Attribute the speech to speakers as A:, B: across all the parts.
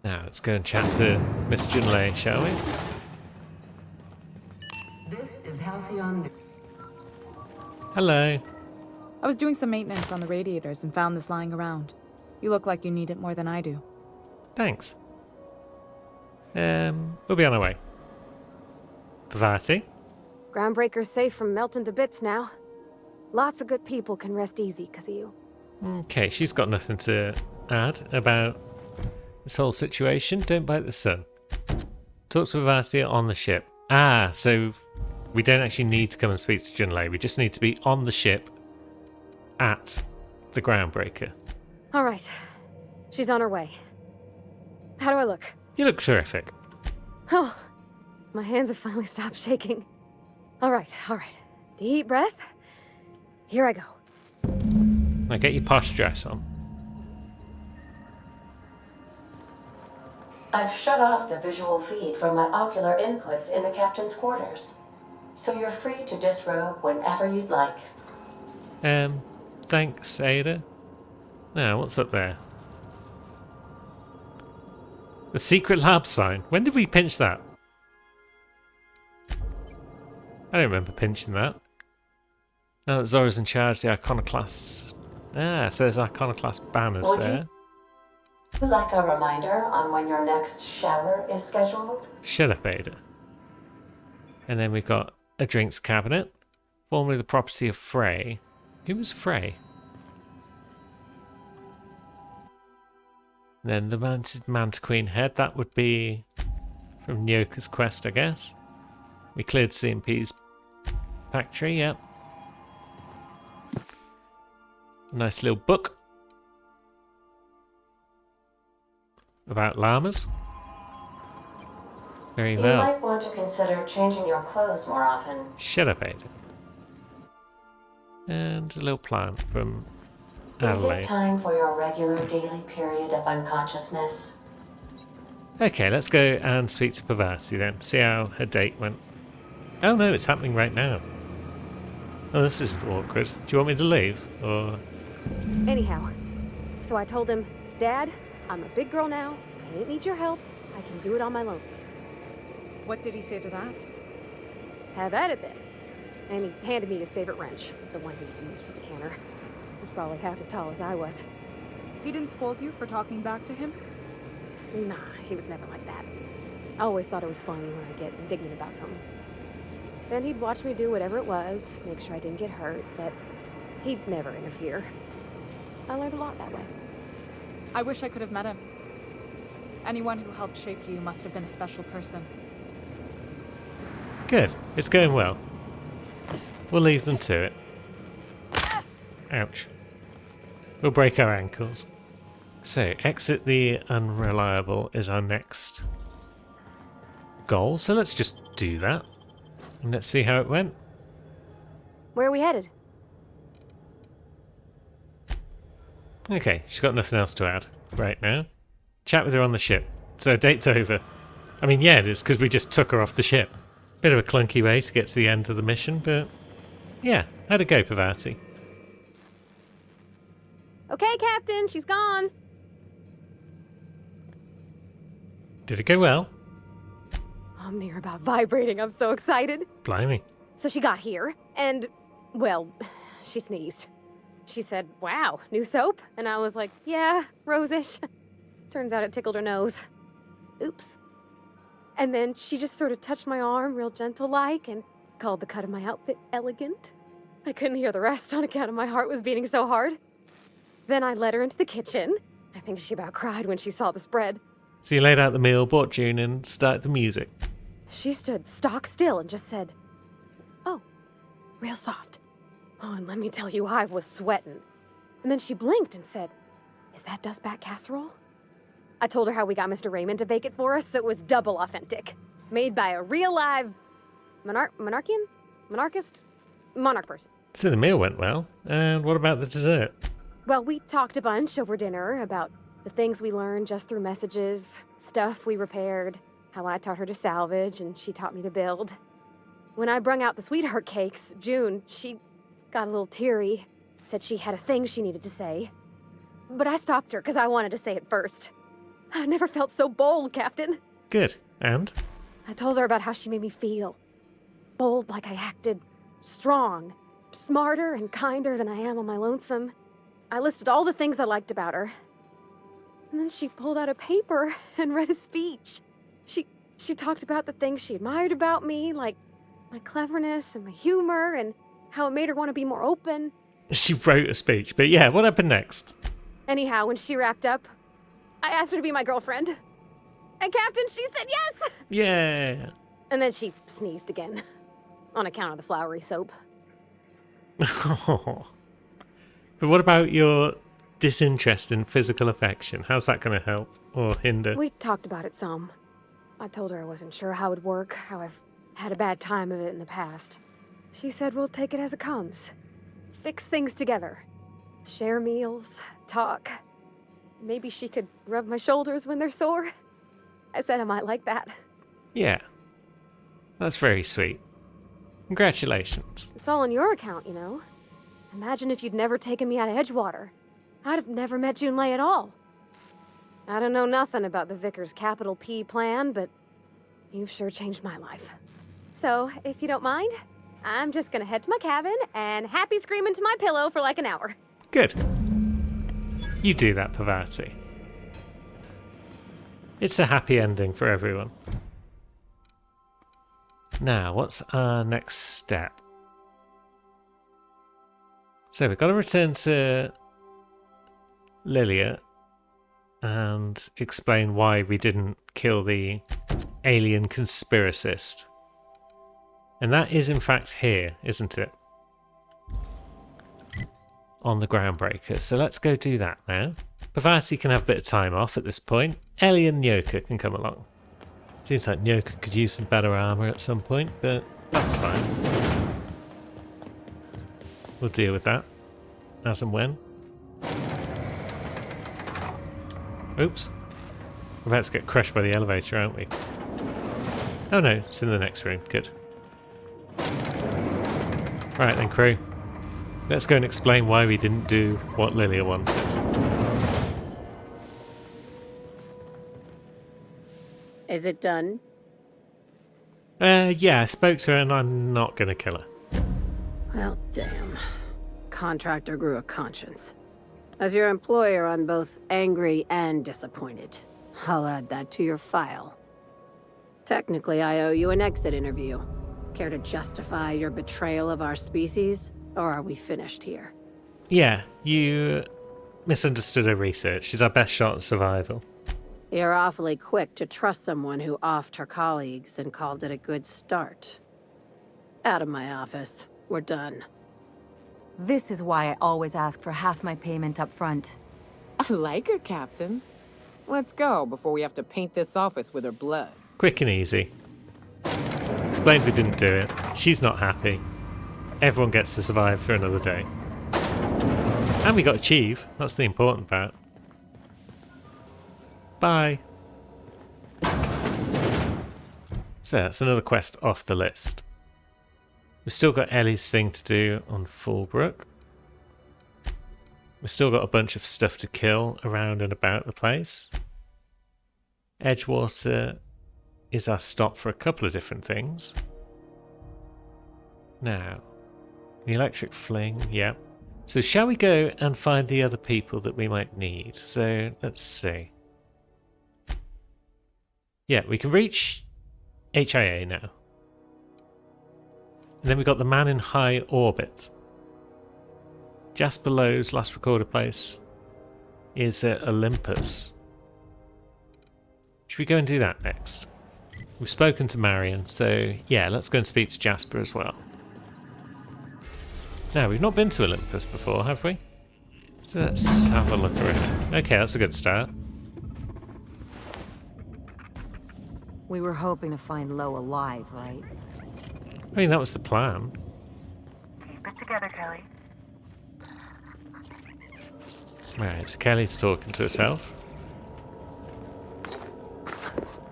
A: Now let's go and chat to Miss Junlei, shall we?
B: This is Halcyon.
A: Hello.
C: I was doing some maintenance on the radiators and found this lying around. You look like you need it more than I do.
A: Thanks. We'll be on our way. Parvati?
D: Groundbreaker's safe from melting to bits now. Lots of good people can rest easy because of you.
A: Okay, she's got nothing to add about this whole situation. Don't bite the sun. Talk to Parvati on the ship. Ah, so we don't actually need to come and speak to Junlei. We just need to be on the ship at the Groundbreaker.
D: All right. She's on her way. How do I look?
A: You look terrific.
D: Oh, my hands have finally stopped shaking. All right. Deep breath. Here I go.
A: Now get your posh dress on.
B: I've shut off the visual feed from my ocular inputs in the captain's quarters, so you're free to disrobe whenever you'd like.
A: Thanks, Ada. Now, what's up there? The secret lab sign. When did we pinch that? I don't remember pinching that. Now that Zora's in charge, the iconoclasts. Ah, so there's iconoclast banners
B: Would
A: there.
B: you like a reminder on when your next shower is scheduled?
A: Shut up, Ada. And then we've got a drinks cabinet, formerly the property of Frey. Who was Frey? And then the Manta Queen head, that would be from Nyoka's quest, I guess. We cleared CMP's factory, yep. Nice little book about llamas. Very
B: You
A: well.
B: might want to consider changing your clothes more often.
A: Shut up, Ada. And a little plant from
B: Is it
A: Adelaide.
B: time for your regular daily period of unconsciousness?
A: Okay, let's go and speak to Parvati then. See how her date went. Oh no, it's happening right now. Oh, this is awkward. Do you want me to leave? Or...
D: Anyhow, so I told him, Dad, I'm a big girl now. I ain't need your help. I can do it on my lonesome.
C: What did he say to that?
D: Have at it then. And he handed me his favorite wrench, the one he used for the canner. He was probably half as tall as I was.
C: He didn't scold you for talking back to him?
D: Nah, he was never like that. I always thought it was funny when I get indignant about something. Then he'd watch me do whatever it was, make sure I didn't get hurt, but he'd never interfere. I learned a lot that way.
C: I wish I could have met him. Anyone who helped shape you must have been a special person.
A: Good. It's going well. We'll leave them to it. Ouch. We'll break our ankles. So, exit the unreliable is our next goal. So let's just do that. And let's see how it went.
D: Where are we headed?
A: Okay, she's got nothing else to add right now. Chat with her on the ship. So date's over. I mean, yeah, it is, because we just took her off the ship. Bit of a clunky way to get to the end of the mission, but yeah, how'd it go, Parvati?
D: Okay, Captain, she's gone.
A: Did it go well?
D: I'm near about vibrating. I'm so excited.
A: Blimey.
D: So she got here, and, well, she sneezed. She said, wow, new soap? And I was like, yeah, rosish. Turns out it tickled her nose. Oops. And then she just sort of touched my arm real gentle-like and called the cut of my outfit elegant. I couldn't hear the rest on account of my heart was beating so hard. Then I led her into the kitchen. I think she about cried when she saw the spread.
A: So you laid out the meal, bought June, and started the music.
D: She stood stock still and just said, oh, real soft. Oh, and let me tell you, I was sweating. And then she blinked and said, is that dustback casserole? I told her how we got Mr. Raymond to bake it for us, so it was double authentic. Made by a real live monarch person.
A: So the meal went well. And what about the dessert?
D: Well, we talked a bunch over dinner about the things we learned just through messages, stuff we repaired, how I taught her to salvage and she taught me to build. When I brung out the sweetheart cakes, June, she got a little teary, said she had a thing she needed to say. But I stopped her because I wanted to say it first. I never felt so bold, Captain.
A: Good. And?
D: I told her about how she made me feel. Bold like I acted. Strong. Smarter and kinder than I am on my lonesome. I listed all the things I liked about her. And then she pulled out a paper and read a speech. She talked about the things she admired about me, like my cleverness and my humor, and how it made her want to be more open.
A: She wrote a speech, but yeah, what happened next?
D: Anyhow, when she wrapped up, I asked her to be my girlfriend. And Captain, she said yes!
A: Yeah.
D: And then she sneezed again. On account of the flowery soap.
A: But what about your disinterest in physical affection? How's that going to help or hinder?
D: We talked about it some. I told her I wasn't sure how it'd work, how I've had a bad time of it in the past. She said we'll take it as it comes. Fix things together. Share meals, talk. Maybe she could rub my shoulders when they're sore. I said I might like that.
A: Yeah. That's very sweet. Congratulations.
D: It's all on your account, you know. Imagine if you'd never taken me out of Edgewater. I'd have never met Junlei at all. I don't know nothing about the Vickers capital P plan, but you've sure changed my life. So, if you don't mind, I'm just gonna head to my cabin and happy scream into my pillow for like an hour.
A: Good. You do that, Parvati. It's a happy ending for everyone. Now, what's our next step? So we've got to return to Lilia and explain why we didn't kill the alien conspiracist. And that is in fact here, isn't it? On the Groundbreaker. So let's go do that now. Parvati can have a bit of time off at this point. Ellie and Nyoka can come along. Seems like Nyoka could use some better armor at some point, but that's fine. We'll deal with that as and when. Oops. We're about to get crushed by the elevator, aren't we? Oh no, it's in the next room. Good. Right then, crew. Let's go and explain why we didn't do what Lilia wanted.
E: Is it done?
A: Yeah, I spoke to her and I'm not gonna kill her.
E: Well, damn. Contractor grew a conscience. As your employer, I'm both angry and disappointed. I'll add that to your file. Technically, I owe you an exit interview. Care to justify your betrayal of our species? Or are we finished here?
A: Yeah, you misunderstood her research. She's our best shot at survival.
E: You're awfully quick to trust someone who offed her colleagues and called it a good start. Out of my office. We're done.
F: This is why I always ask for half my payment up front.
G: I like her, Captain. Let's go before we have to paint this office with her blood.
A: Quick and easy. Explained we didn't do it. She's not happy. Everyone gets to survive for another day. And we got achieve. That's the important part. Bye. So that's another quest off the list. We've still got Ellie's thing to do on Fallbrook. We've still got a bunch of stuff to kill around and about the place. Edgewater is our stop for a couple of different things. Now, the electric fling, yep. So shall we go and find the other people that we might need? So let's see. Yeah, we can reach HIA now. And then we've got the man in high orbit. Jasper Lowe's last recorded place is at Olympus. Should we go and do that next? We've spoken to Marion, so yeah, let's go and speak to Jasper as well. Now, we've not been to Olympus before, have we? So let's have a look around. Okay, that's a good start.
F: We were hoping to find Lo alive, right?
A: I mean, that was the plan.
H: Keep it together, Kelly.
A: Right, so Kelly's talking to herself.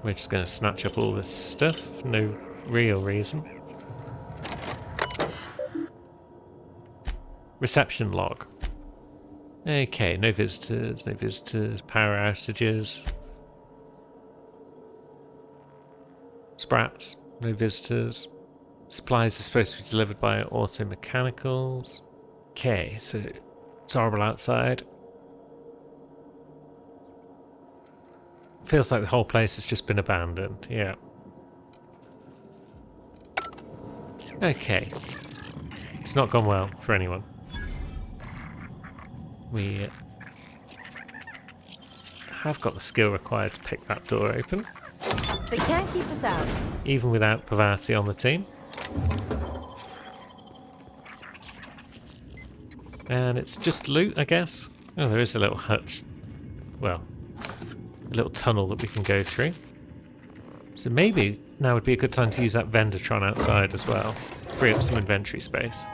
A: We're just going to snatch up all this stuff. No real reason. Reception log. Okay, no visitors, power outages. Sprats, no visitors. Supplies are supposed to be delivered by Auto Mechanicals. Okay, so it's horrible outside. Feels like the whole place has just been abandoned, yeah. Okay. It's not gone well for anyone. We have got the skill required to pick that door open,
F: They can't keep us out.
A: even without Bavati on the team. And it's just loot, I guess. Oh, there is a little hutch. Well, a little tunnel that we can go through. So maybe now would be a good time to use that Vendertron outside as well. Free up some inventory space.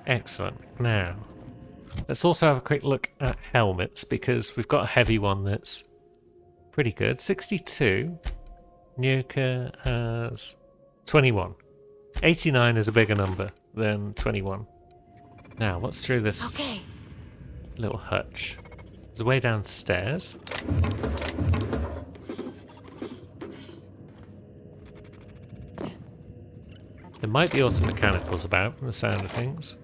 A: Excellent. Now, let's also have a quick look at helmets, because we've got a heavy one that's pretty good. 62. Nyoka has 21. 89 is a bigger number than 21. Now, what's through this little hutch? There's a way downstairs. There might be Auto Mechanicals about, from the sound of things.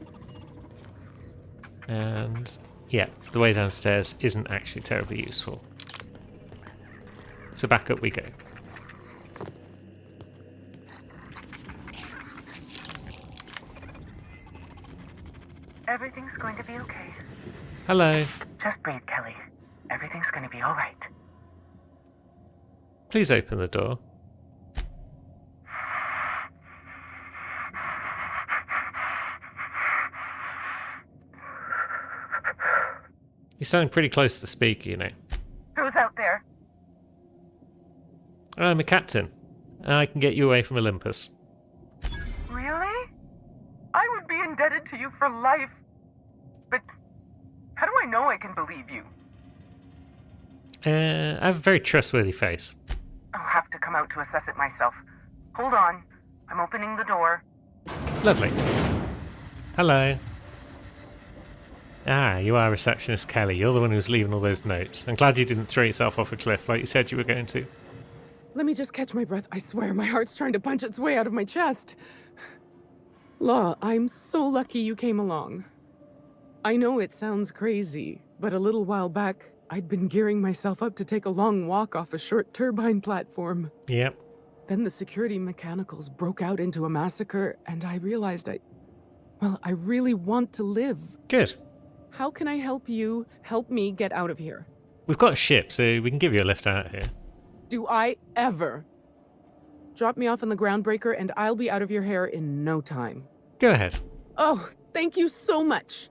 A: And yeah, the way downstairs isn't actually terribly useful. So back up we go.
H: Everything's going to be okay.
A: Hello.
H: Just breathe, Kelly. Everything's going to be all right.
A: Please open the door. You're sounding pretty close to the speaker, you know.
H: Who's out there?
A: I'm a captain. I can get you away from Olympus.
H: Really? I would be indebted to you for life. But how do I know I can believe you?
A: I have a very trustworthy face.
H: I'll have to come out to assess it myself. Hold on. I'm opening the door.
A: Lovely. Hello. Ah, you are receptionist Kelly. You're the one who was leaving all those notes. I'm glad you didn't throw yourself off a cliff like you said you were going to.
G: Let me just catch my breath. I swear, my heart's trying to punch its way out of my chest. Law, I'm so lucky you came along. I know it sounds crazy, but a little while back, I'd been gearing myself up to take a long walk off a short turbine platform.
A: Yep.
G: Then the security mechanicals broke out into a massacre, and I realized I really want to live.
A: Good.
G: How can I help you help me get out of here?
A: We've got a ship, so we can give you a lift out here.
G: Do I ever? Drop me off on the groundbreaker, and I'll be out of your hair in no time.
A: Go ahead.
G: Oh, thank you so much.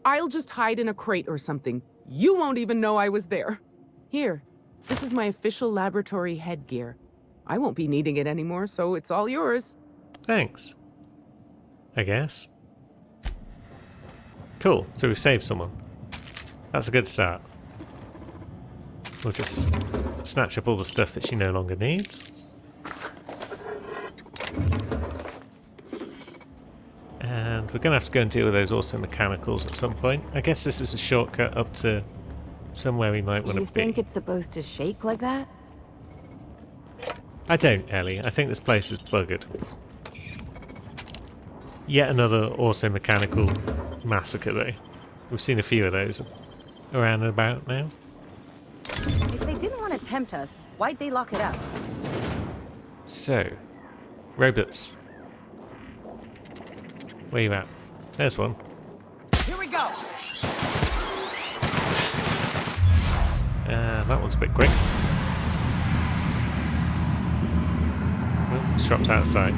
G: I'll just hide in a crate or something. You won't even know I was there. Here, this is my official laboratory headgear. I won't be needing it anymore, so it's all yours.
A: Thanks. I guess. Cool, so we've saved someone. That's a good start. We'll just snatch up all the stuff that she no longer needs. And we're going to have to go and deal with those Auto Mechanicals at some point. I guess this is a shortcut up to somewhere we might want to
F: You
A: be.
F: think it's supposed to shake like that?
A: I don't, Ellie. I think this place is buggered. Yet another Auto Mechanical massacre, though. We've seen a few of those around and about now.
F: If they didn't want to tempt us, why'd they lock it up?
A: So, robots. Where you at? There's one.
G: Here we go.
A: That one's a bit quick. Oh, it's dropped outside.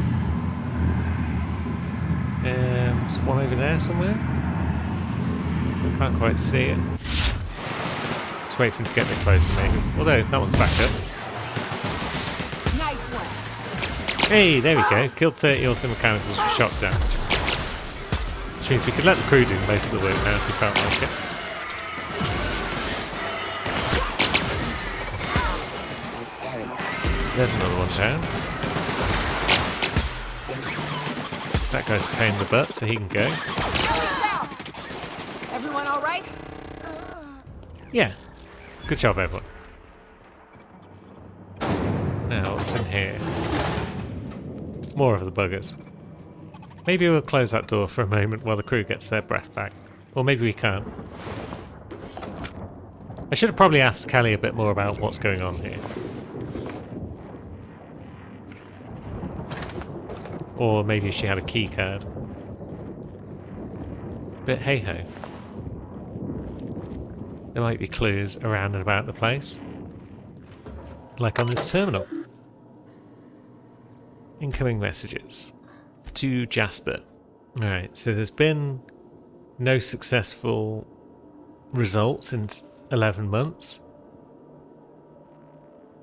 A: There's one over there somewhere. Can't quite see it. Let's wait for him to get a bit closer, maybe. Although, that one's back up.
G: Nice one.
A: Hey, there we go. Killed 30 Auto Mechanicals with shock damage. Which means we could let the crew do most of the work now if we felt like it. There's another one down. That guy's a pain in the butt, so he can go.
G: Everyone all right?
A: Yeah. Good job, everyone. Now, what's in here? More of the buggers. Maybe we'll close that door for a moment while the crew gets their breath back. Or maybe we can't. I should have probably asked Kelly a bit more about what's going on here. Or maybe she had a key card. But hey ho. There might be clues around and about the place. Like on this terminal. Incoming messages. To Jasper. Alright, so there's been no successful results in 11 months.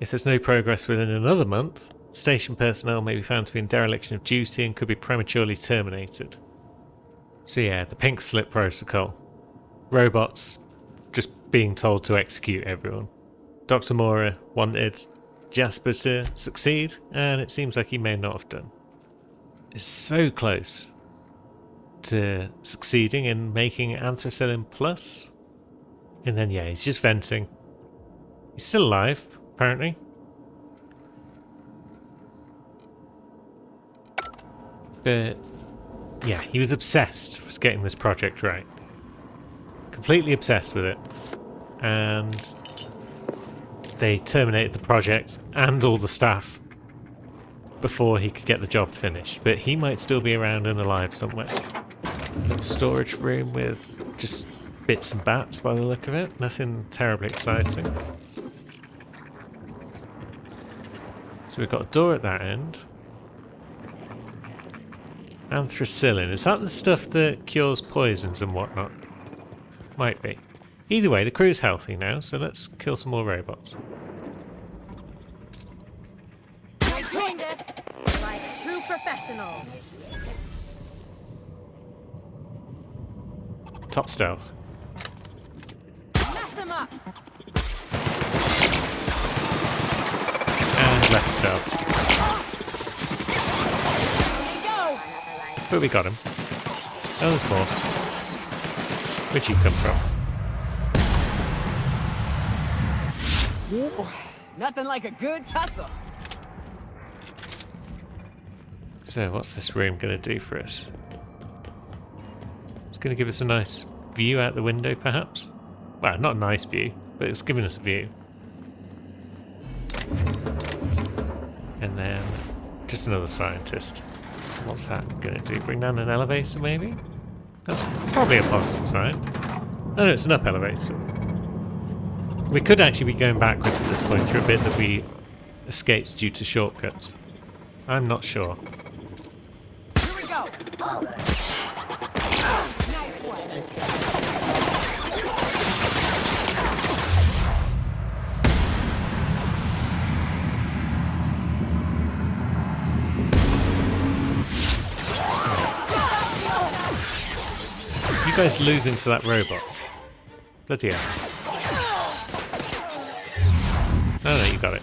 A: If there's no progress within another month, station personnel may be found to be in dereliction of duty and could be prematurely terminated. So yeah, the pink slip protocol. Robots just being told to execute everyone. Dr. Mora wanted Jasper to succeed, and it seems like he may not have done. It's so close to succeeding in making Anthracillin Plus. And then yeah, he's just venting. He's still alive, apparently. But yeah, he was obsessed with getting this project right. Completely obsessed with it. And they terminated the project and all the staff before he could get the job finished. But he might still be around and alive somewhere. Little storage room with just bits and bats by the look of it. Nothing terribly exciting. So we've got a door at that end. Anthracillin. Is that the stuff that cures poisons and whatnot? Might be. Either way, the crew's healthy now, so let's kill some more robots.
F: We're doing this like true professionals.
A: Top stealth.
F: Mess them up.
A: And less stealth. But we got him. Oh, there's more. Where'd you come from?
I: Ooh, nothing like a good tussle.
A: So, what's this room going to do for us? It's going to give us a nice view out the window, perhaps? Well, not a nice view, but it's giving us a view. And then, just another scientist. What's that going to do? Bring down an elevator, maybe? That's probably a positive sign. Oh no, it's an up elevator. We could actually be going backwards at this point through a bit that we escaped due to shortcuts. I'm not sure.
I: Here we go. Nice one.
A: You guys losing to that robot. Bloody hell. No, you got it.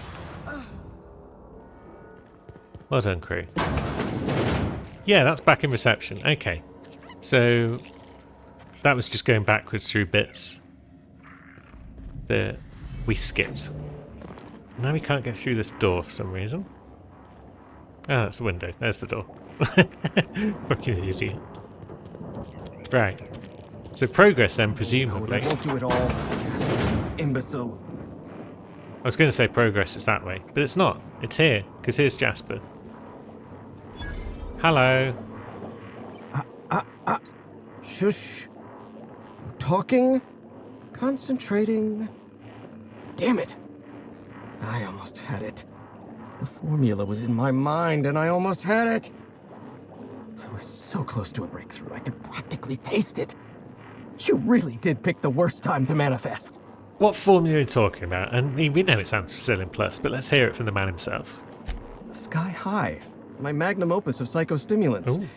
A: Well done, crew. Yeah, that's back in reception. Okay. So, that was just going backwards through bits that we skipped. Now we can't get through this door for some reason. Ah, that's the window. There's the door. Fucking idiot. Right. So progress then, presumably.
I: No, they won't do it all. Imbecile.
A: I was going to say progress is that way, but it's not. It's here, because here's Jasper. Hello.
I: Shush. Talking. Concentrating. Damn it. I almost had it. The formula was in my mind, and I almost had it. I was so close to a breakthrough, I could practically taste it. You really did pick the worst time to manifest.
A: What formula are you talking about? I mean, we know it's Anthracillin Plus, but let's hear it from the man himself.
I: Sky High, my magnum opus of psychostimulants.
A: Ooh.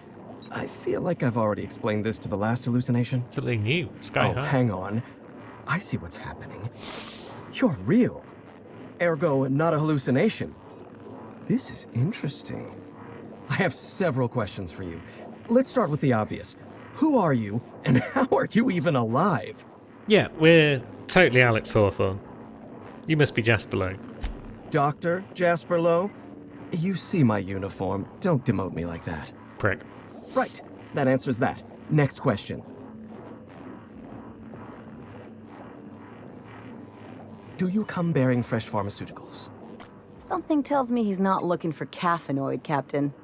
I: I feel like I've already explained this to the last hallucination.
A: Something new. Sky High.
I: Hang on. I see what's happening. You're real. Ergo, not a hallucination. This is interesting. I have several questions for you. Let's start with the obvious. Who are you, and how are you even alive?
A: Yeah, we're totally Alex Hawthorne. You must be Jasper Lowe.
I: Dr. Jasper Lowe? You see my uniform. Don't demote me like that.
A: Prick.
I: Right. That answers that. Next question. Do you come bearing fresh pharmaceuticals?
F: Something tells me he's not looking for caffeinoid, Captain.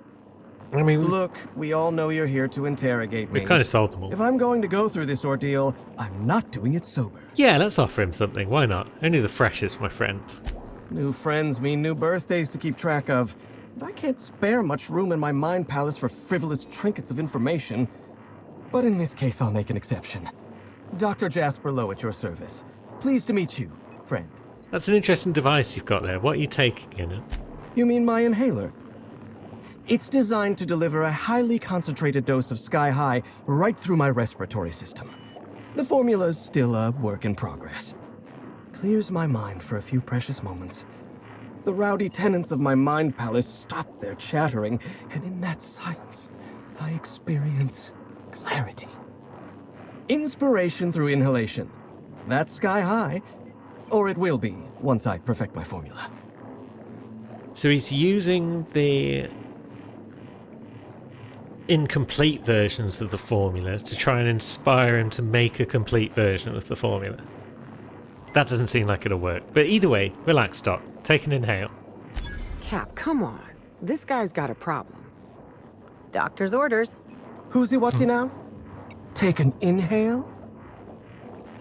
A: I mean,
I: Look, we all know you're here to interrogate me.
A: we've kind of sold them all.
I: If I'm going to go through this ordeal, I'm not doing it sober.
A: Yeah, let's offer him something. Why not? Only the freshest, my friends.
I: New friends mean new birthdays to keep track of. And I can't spare much room in my mind palace for frivolous trinkets of information. But in this case, I'll make an exception. Dr. Jasper Lowe at your service. Pleased to meet you, friend.
A: That's an interesting device you've got there. What are you taking in it?
I: You mean my inhaler? It's designed to deliver a highly concentrated dose of Sky High right through my respiratory system. The formula's still a work in progress. Clears my mind for a few precious moments. The rowdy tenants of my mind palace stop their chattering, and in that silence, I experience clarity. Inspiration through inhalation. That's Sky High, or it will be once I perfect my formula.
A: So he's using the incomplete versions of the formula to try and inspire him to make a complete version of the formula. That doesn't seem like it'll work. But either way, relax, Doc. Take an inhale.
G: Cap, come on. This guy's got a problem.
F: Doctor's orders.
I: Who's he, what's he now? Take an inhale?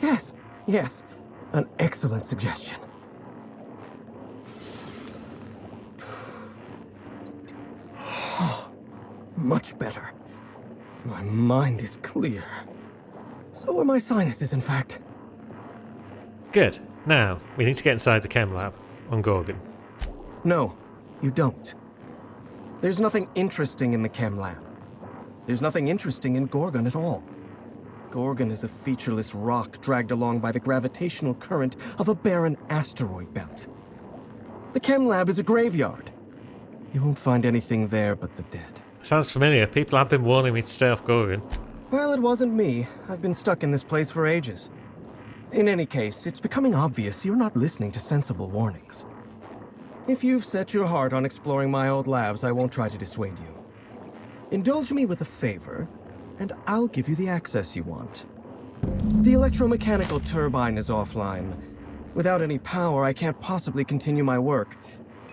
I: Yes, yes. An excellent suggestion. Much better. My mind is clear. So are my sinuses, in fact.
A: Good. Now, we need to get inside the chem lab on Gorgon.
I: No, you don't. There's nothing interesting in the chem lab. There's nothing interesting in Gorgon at all. Gorgon is a featureless rock dragged along by the gravitational current of a barren asteroid belt. The chem lab is a graveyard. You won't find anything there but the dead.
A: Sounds familiar. People have been warning me to stay off Gorgon.
I: Well, it wasn't me. I've been stuck in this place for ages. In any case, it's becoming obvious you're not listening to sensible warnings. If you've set your heart on exploring my old labs, I won't try to dissuade you. Indulge me with a favor, and I'll give you the access you want. The electromechanical turbine is offline. Without any power, I can't possibly continue my work.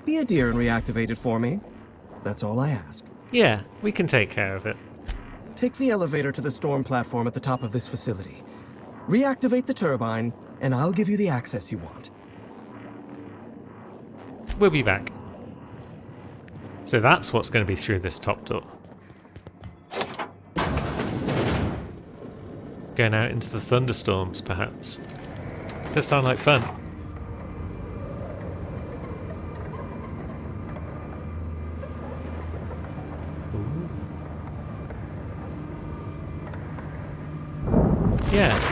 I: Be a dear and reactivate it for me. That's all I ask.
A: Yeah, we can take care of it.
I: Take the elevator to the storm platform at the top of this facility. Reactivate the turbine, and I'll give you the access you want.
A: We'll be back. So that's what's going to be through this top door. Going out into the thunderstorms, perhaps. Does sound like fun. Ooh. Yeah.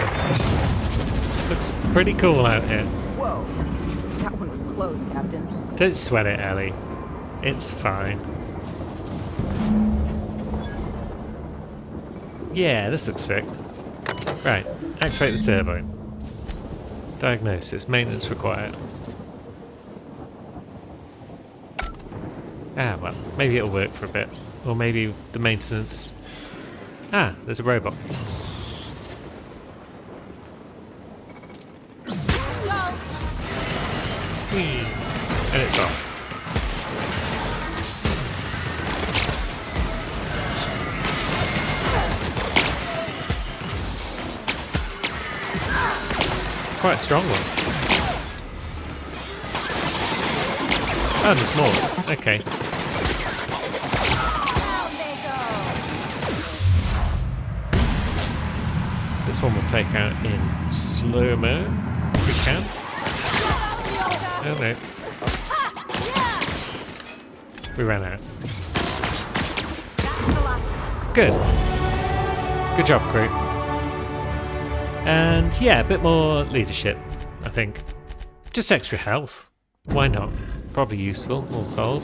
A: Looks pretty cool out here.
F: Whoa. That one was close, Captain.
A: Don't sweat it, Ellie. It's fine. Yeah, this looks sick. Right, activate the turbine. Diagnosis, maintenance required. Ah, well, maybe it'll work for a bit. Or maybe the maintenance... Ah, there's a robot. Whee! And it's off. Quite a strong one. Oh, there's more. Okay. This one we'll take out in slow-mo, if we can. Oh no. We ran out. Good. Good job, crew. And yeah, a bit more leadership, I think. Just extra health. Why not? Probably useful, all told.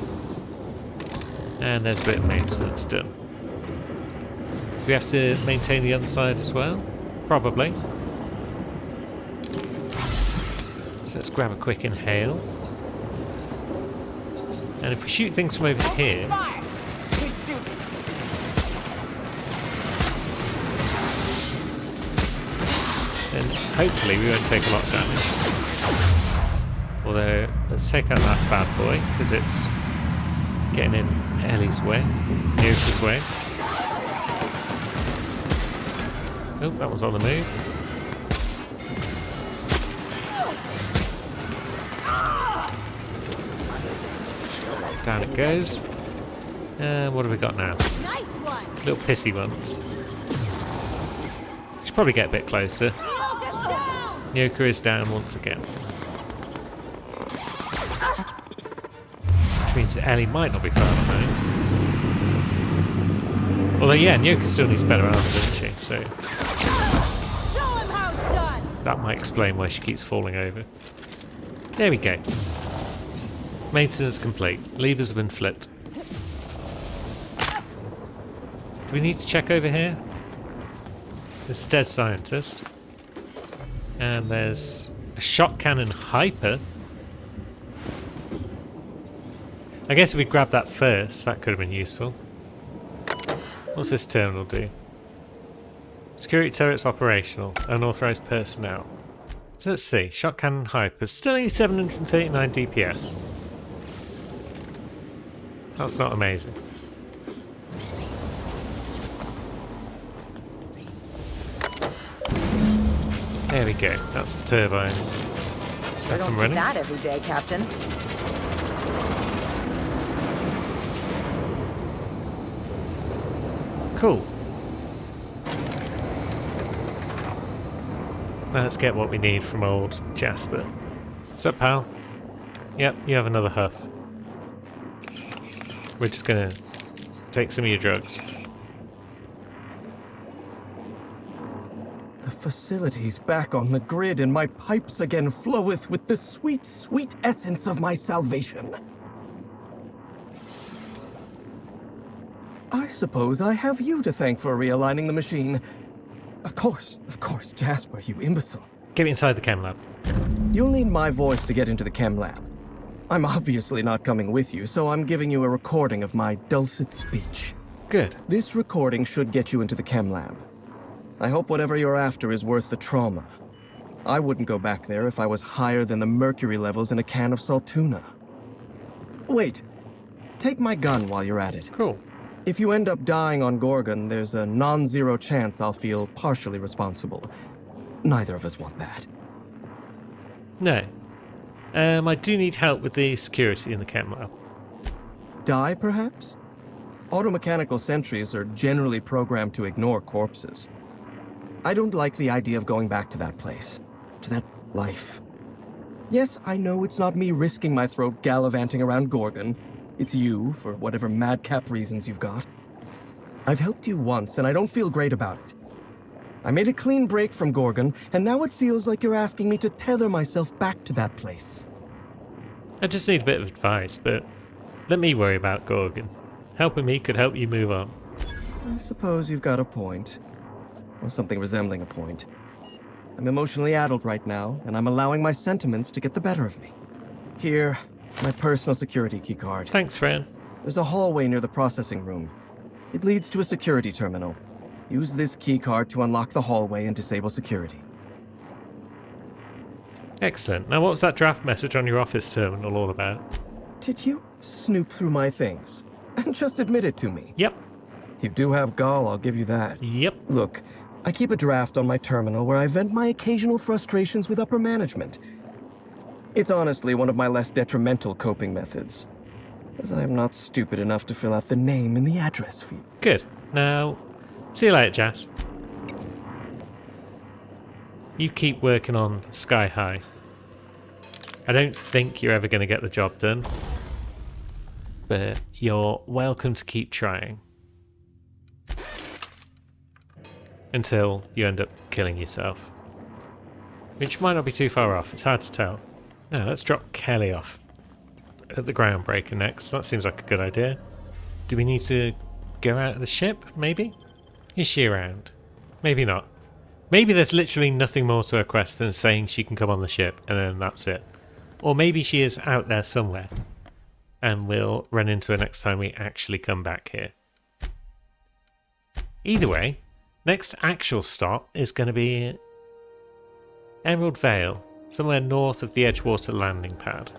A: And there's a bit of maintenance done. Do we have to maintain the other side as well? Probably. So let's grab a quick inhale. And if we shoot things from over here... then hopefully we won't take a lot of damage. Although, let's take out that bad boy, because it's getting in Ellie's way, Nyoka's way. Oh, that was on the move. Down it goes. What have we got now? Little pissy ones. Should probably get a bit closer. Nyoka is down once again. Which means that Ellie might not be far behind. Although, yeah, Nyoka still needs better armor, doesn't she? So that might explain why she keeps falling over. There we go. Maintenance complete. Levers have been flipped. Do we need to check over here? There's a dead scientist. And there's a shot cannon hyper. I guess if we grabbed that first, that could have been useful. What's this terminal do? Security turrets operational. Unauthorized personnel. So let's see. Shot cannon hyper. Still only 739 DPS. That's not amazing. There we go. That's the turbines.
F: I don't see that every day, Captain.
A: Cool. Now let's get what we need from old Jasper. What's up, pal? Yep, you have another huff. We're just gonna take some of your drugs.
I: The facility's back on the grid, and my pipes again floweth with the sweet, sweet essence of my salvation. I suppose I have you to thank for realigning the machine. Of course, Jasper, you imbecile.
A: Get me inside the chem lab.
I: You'll need my voice to get into the chem lab. I'm obviously not coming with you, so I'm giving you a recording of my dulcet speech.
A: Good.
I: This recording should get you into the chem lab. I hope whatever you're after is worth the trauma. I wouldn't go back there if I was higher than the mercury levels in a can of salt tuna. Wait, take my gun while you're at it.
A: Cool.
I: If you end up dying on Gorgon, there's a non-zero chance I'll feel partially responsible. Neither of us want that.
A: No. I do need help with the security in the chem lab.
I: Die, perhaps? Automechanical sentries are generally programmed to ignore corpses. I don't like the idea of going back to that place, to that life. Yes, I know it's not me risking my throat gallivanting around Gorgon. It's you, for whatever madcap reasons you've got. I've helped you once, and I don't feel great about it. I made a clean break from Gorgon, and now it feels like you're asking me to tether myself back to that place.
A: I just need a bit of advice, but let me worry about Gorgon. Helping me could help you move on.
I: I suppose you've got a point. Or something resembling a point. I'm emotionally addled right now, and I'm allowing my sentiments to get the better of me. Here, my personal security keycard.
A: Thanks, friend.
I: There's a hallway near the processing room. It leads to a security terminal. Use this keycard to unlock the hallway and disable security.
A: Excellent. Now, what was that draft message on your office terminal all about?
I: Did you snoop through my things? And just admit it to me?
A: Yep.
I: You do have gall, I'll give you that.
A: Yep.
I: Look, I keep a draft on my terminal where I vent my occasional frustrations with upper management. It's honestly one of my less detrimental coping methods, as I am not stupid enough to fill out the name in the address field.
A: Good. Now, see you later, Jas. You keep working on Sky High. I don't think you're ever going to get the job done, but you're welcome to keep trying. Until you end up killing yourself. Which might not be too far off, it's hard to tell. Now, let's drop Kelly off at the groundbreaker next. That seems like a good idea. Do we need to go out of the ship, maybe? Is she around? Maybe not. Maybe there's literally nothing more to her quest than saying she can come on the ship, and then that's it. Or maybe she is out there somewhere. and we'll run into it next time we actually come back here. Either way, next actual stop is going to be Emerald Vale, somewhere north of the Edgewater landing pad.